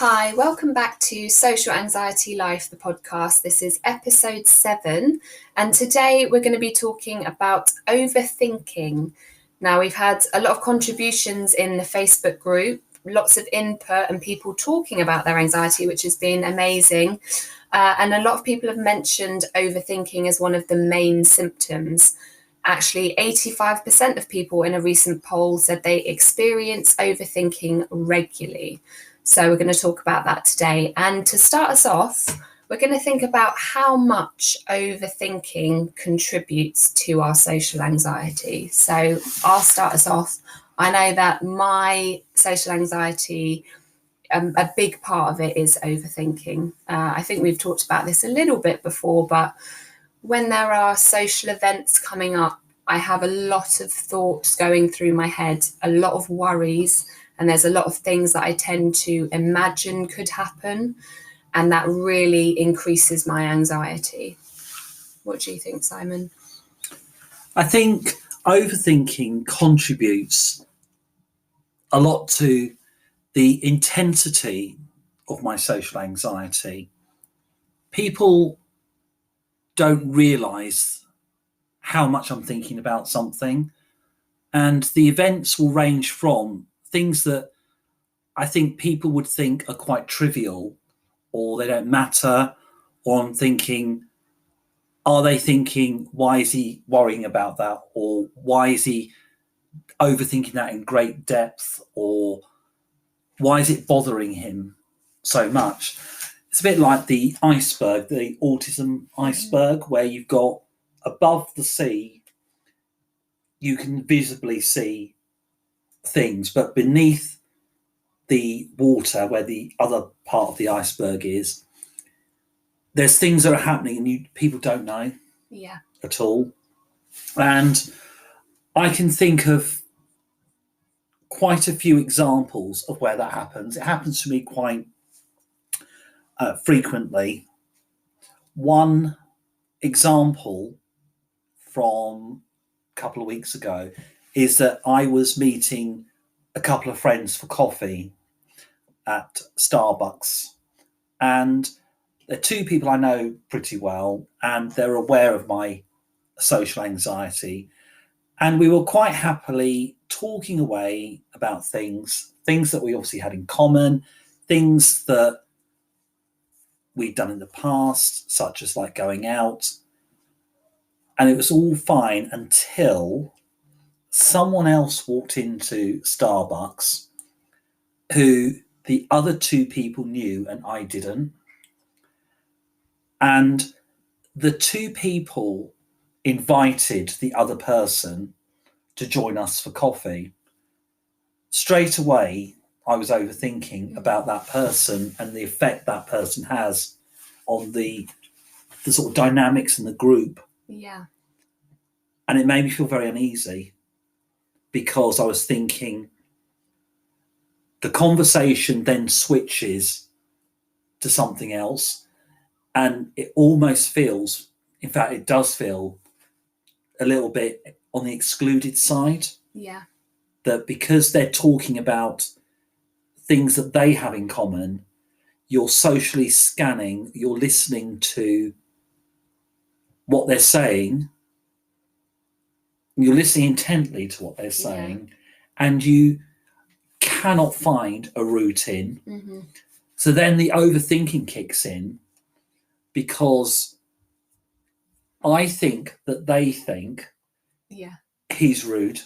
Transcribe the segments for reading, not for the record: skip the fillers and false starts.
Hi, welcome back to Social Anxiety Life, the podcast. This is episode 7, and today we're going to be talking about overthinking. Now, we've had a lot of contributions in the Facebook group, lots of input and people talking about their anxiety, which has been amazing. And a lot of people have mentioned overthinking as one of the main symptoms. Actually, 85% of people in a recent poll said they experience overthinking regularly. So we're going to talk about that today. And to start us off, we're going to think about how much overthinking contributes to our social anxiety. So I'll start us off. I know that my social anxiety, a big part of it is overthinking. I think we've talked about this a little bit before, but when there are social events coming up, I have a lot of thoughts going through my head, a lot of worries, and there's a lot of things that I tend to imagine could happen, and that really increases my anxiety. What do you think, Simon? I think overthinking contributes a lot to the intensity of my social anxiety. People don't realise how much I'm thinking about something, and the events will range from things that I think people would think are quite trivial or they don't matter, or I'm thinking, are they thinking, why is he worrying about that, or why is he overthinking that in great depth, or why is it bothering him so much? It's a bit like the iceberg, the autism iceberg, where you've got above the sea, you can visibly see things, but beneath the water, where the other part of the iceberg is, there's things that are happening and people don't know at all. And I can think of quite a few examples of where that happens. It happens to me quite frequently. One example from a couple of weeks ago is that I was meeting a couple of friends for coffee at Starbucks, and they're two people I know pretty well, and they're aware of my social anxiety, and we were quite happily talking away about things that we obviously had in common, things that we'd done in the past, such as like going out, and it was all fine until someone else walked into Starbucks who the other two people knew and I didn't. And the two people invited the other person to join us for coffee. Straight away, I was overthinking about that person and the effect that person has on the sort of dynamics in the group. Yeah. And it made me feel very uneasy because I was thinking the conversation then switches to something else, and it almost feels, in fact, it does feel a little bit on the excluded side. Yeah. That because they're talking about things that they have in common, you're socially scanning, you're listening to what they're saying, you're listening intently to what they're saying, and you cannot find a route in. Mm-hmm. So then the overthinking kicks in because I think that they think he's rude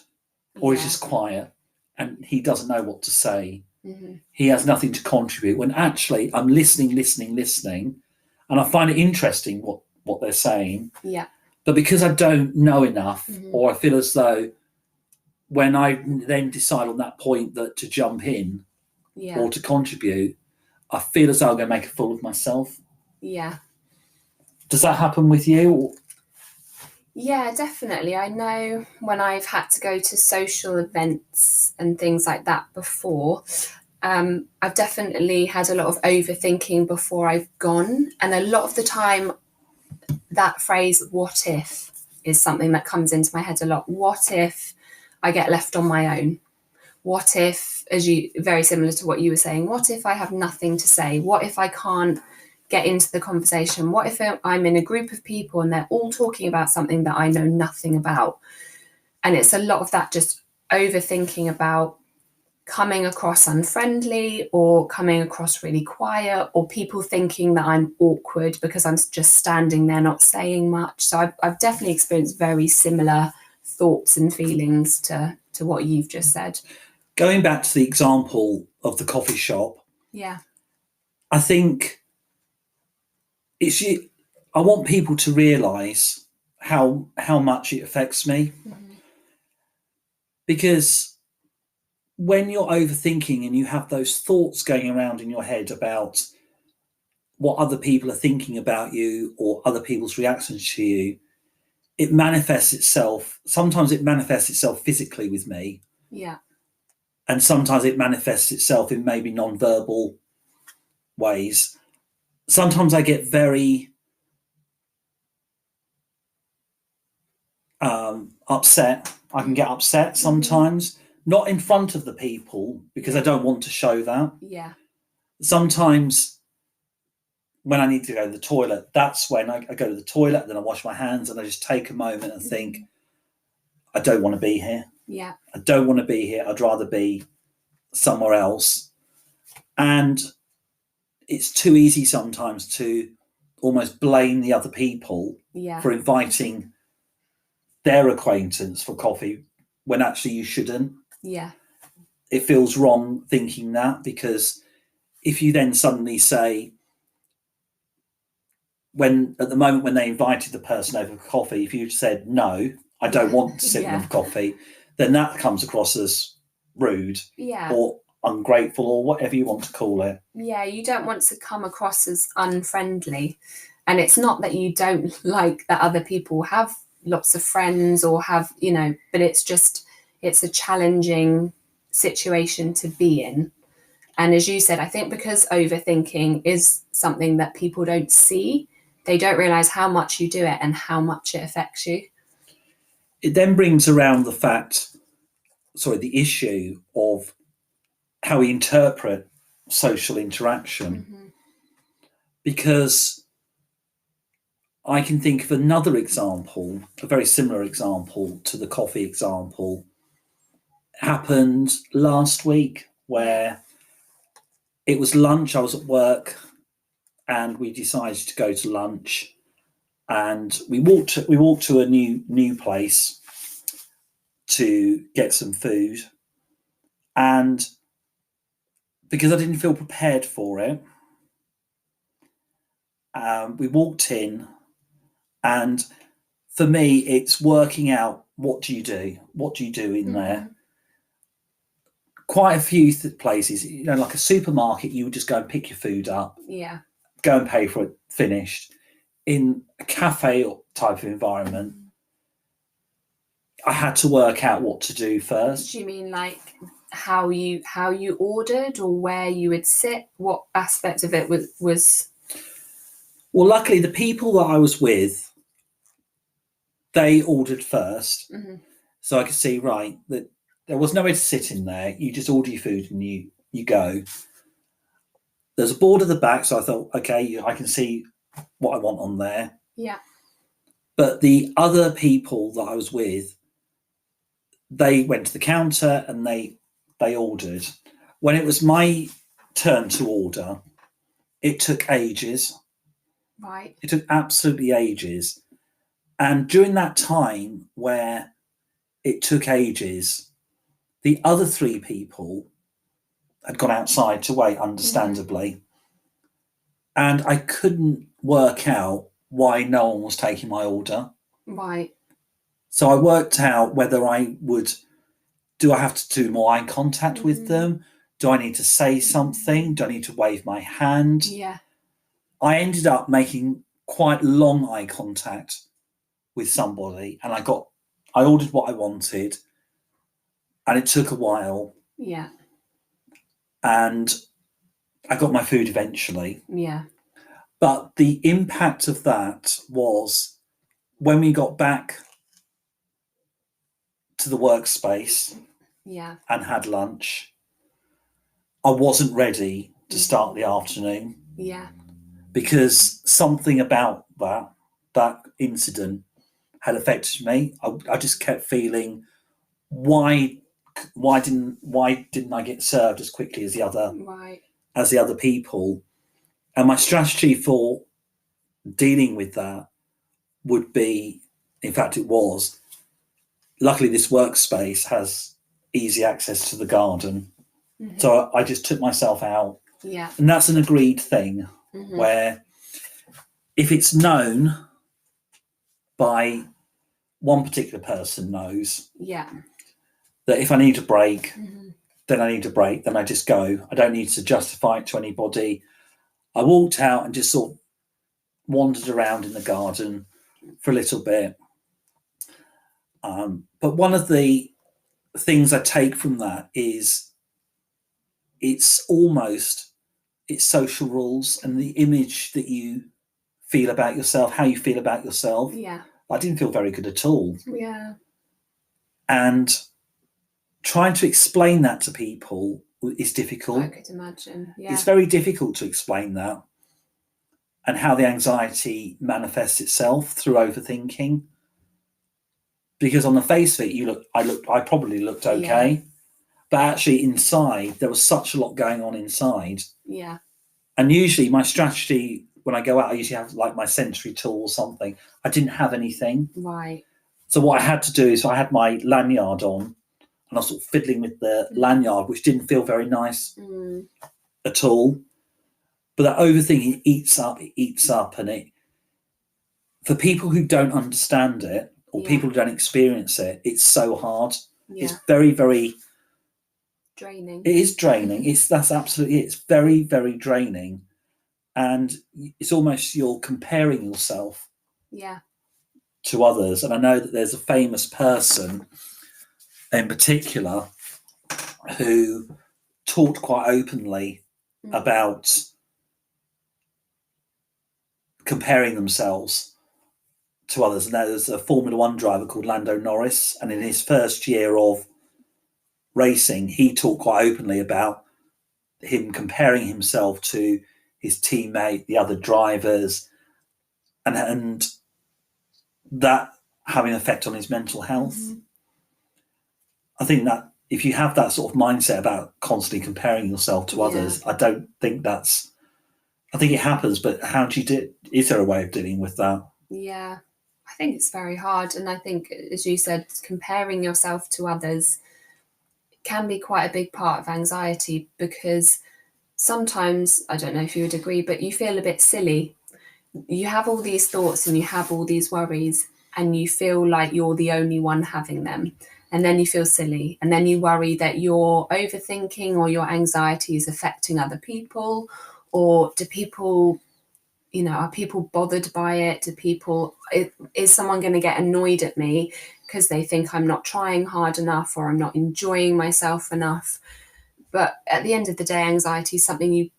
or he's just quiet and he doesn't know what to say. Mm-hmm. He has nothing to contribute, when actually I'm listening, and I find it interesting what they're saying. Yeah. But because I don't know enough, or I feel as though when I then decide on that point that to jump in or to contribute, I feel as though I'm going to make a fool of myself. Yeah. Does that happen with you? Yeah, definitely. I know when I've had to go to social events and things like that before, I've definitely had a lot of overthinking before I've gone. And a lot of the time, that phrase, what if, is something that comes into my head a lot. What if I get left on my own? what if, very similar to what you were saying, what if I have nothing to say? What if I can't get into the conversation? What if I'm in a group of people and they're all talking about something that I know nothing about? And it's a lot of that, just overthinking about coming across unfriendly or coming across really quiet, or people thinking that I'm awkward because I'm just standing there not saying much. So I've definitely experienced very similar thoughts and feelings to what you've just said. Going back to the example of the coffee shop, Yeah. I think I want people to realise how much it affects me. Mm-hmm. Because when you're overthinking and you have those thoughts going around in your head about what other people are thinking about you or other people's reactions to you, it manifests itself. Sometimes it manifests itself physically with me. Yeah. And sometimes it manifests itself in maybe non-verbal ways. Sometimes I get very upset. I can get upset sometimes, not in front of the people because I don't want to show that. Yeah. Sometimes when I need to go to the toilet, that's when I go to the toilet, then I wash my hands and I just take a moment and think, I don't want to be here. Yeah. I don't want to be here. I'd rather be somewhere else. And it's too easy sometimes to almost blame the other people for inviting their acquaintance for coffee when actually you shouldn't. Yeah. It feels wrong thinking that, because if you then suddenly say, when at the moment when they invited the person over for coffee, if you said, no, I don't want to sit with them for coffee, then that comes across as rude or ungrateful or whatever you want to call it. Yeah, you don't want to come across as unfriendly. And it's not that you don't like that other people have lots of friends or have, but it's just, it's a challenging situation to be in. And as you said, I think because overthinking is something that people don't see, they don't realize how much you do it and how much it affects you. It then brings around the issue of how we interpret social interaction. Because I can think of another example, a very similar example to the coffee example, happened last week, where it was lunch. I was at work and we decided to go to lunch, and we walked to a new place to get some food. And because I didn't feel prepared for it, we walked in, and for me, it's working out what do you do in there. Quite a few places, like a supermarket, you would just go and pick your food up, go and pay for it, finished. In a cafe type of environment, I had to work out what to do first. Do you mean like how you ordered, or where you would sit? What aspect of it was? Well, luckily the people that I was with, they ordered first, so I could see that there was nowhere to sit in there. You just order your food and you go. There's a board at the back, so I thought, okay, I can see what I want on there. Yeah. But the other people that I was with, they went to the counter and they ordered. When it was my turn to order, it took ages. Right. It took absolutely ages. And during that time where it took ages, the other three people had gone outside to wait, understandably. And I couldn't work out why no one was taking my order. Right. So I worked out whether do I have to do more eye contact with them? Do I need to say something? Do I need to wave my hand? Yeah. I ended up making quite long eye contact with somebody, and I ordered what I wanted, and it took a while. Yeah. And I got my food eventually. Yeah. But the impact of that was when we got back to the workspace, Yeah. and had lunch. I wasn't ready to start the afternoon. Yeah. Because something about that incident had affected me. I just kept feeling, why didn't I get served as quickly as the other people? And my strategy for dealing with that would be, in fact, it was, luckily this workspace has easy access to the garden, so I just took myself out. Yeah. And that's an agreed thing, where if it's known by one particular person knows that if I need a break, then I need a break, then I just go. I don't need to justify it to anybody. I walked out and just sort of wandered around in the garden for a little bit. But one of the things I take from that is it's social rules and the image that you feel about yourself, how you feel about yourself. Yeah. I didn't feel very good at all. Yeah. And trying to explain that to people is difficult. I could imagine. Yeah. It's very difficult to explain that and how the anxiety manifests itself through overthinking. Because on the face of it, I probably looked okay, but actually inside there was such a lot going on inside. Yeah. And usually my strategy when I go out, I usually have like my sensory tool or something. I didn't have anything. Right. So what I had to do is I had my lanyard on and I was sort of fiddling with the lanyard, which didn't feel very nice at all. But that overthinking eats up, and it, for people who don't understand it or people who don't experience it, it's so hard. Yeah. It's very, very draining. It is draining. That's absolutely it. It's very, very draining. And it's almost you're comparing yourself to others. And I know that there's a famous person in particular who talked quite openly about comparing themselves to others. And there's a Formula One driver called Lando Norris. And in his first year of racing, he talked quite openly about him comparing himself to his teammate, the other drivers, and that having an effect on his mental health. I think that if you have that sort of mindset about constantly comparing yourself to others, I think it happens, but how do you do? Is there a way of dealing with that? Yeah, I think it's very hard. And I think, as you said, comparing yourself to others can be quite a big part of anxiety, because sometimes, I don't know if you would agree, but you feel a bit silly. You have all these thoughts and you have all these worries and you feel like you're the only one having them. And then you feel silly. And then you worry that your overthinking or your anxiety is affecting other people. Or do people, are people bothered by it? Is someone going to get annoyed at me because they think I'm not trying hard enough or I'm not enjoying myself enough? But at the end of the day, anxiety is something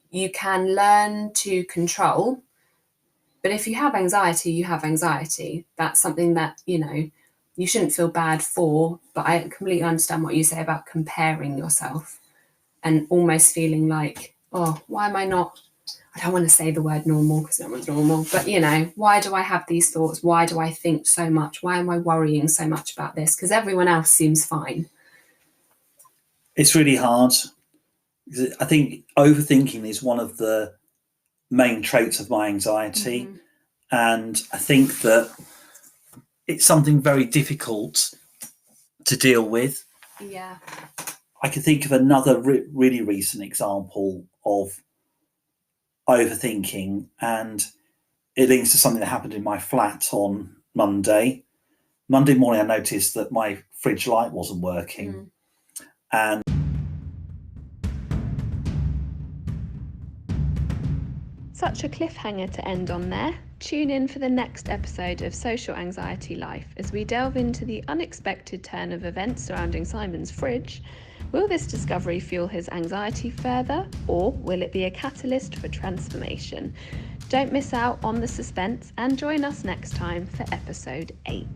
you can learn to control. But if you have anxiety, you have anxiety. That's something that, you shouldn't feel bad for. But I completely understand what you say about comparing yourself and almost feeling like, oh, why am I not? I don't want to say the word normal because no one's normal. But, why do I have these thoughts? Why do I think so much? Why am I worrying so much about this? Because everyone else seems fine. It's really hard. I think overthinking is one of the main traits of my anxiety. And I think that it's something very difficult to deal with. Yeah. I can think of another really recent example of overthinking, and it links to something that happened in my flat on Monday. Monday morning, I noticed that my fridge light wasn't working. And such a cliffhanger to end on there. Tune in for the next episode of Social Anxiety Life as we delve into the unexpected turn of events surrounding Simon's fridge. Will this discovery fuel his anxiety further, or will it be a catalyst for transformation? Don't miss out on the suspense and join us next time for episode 8.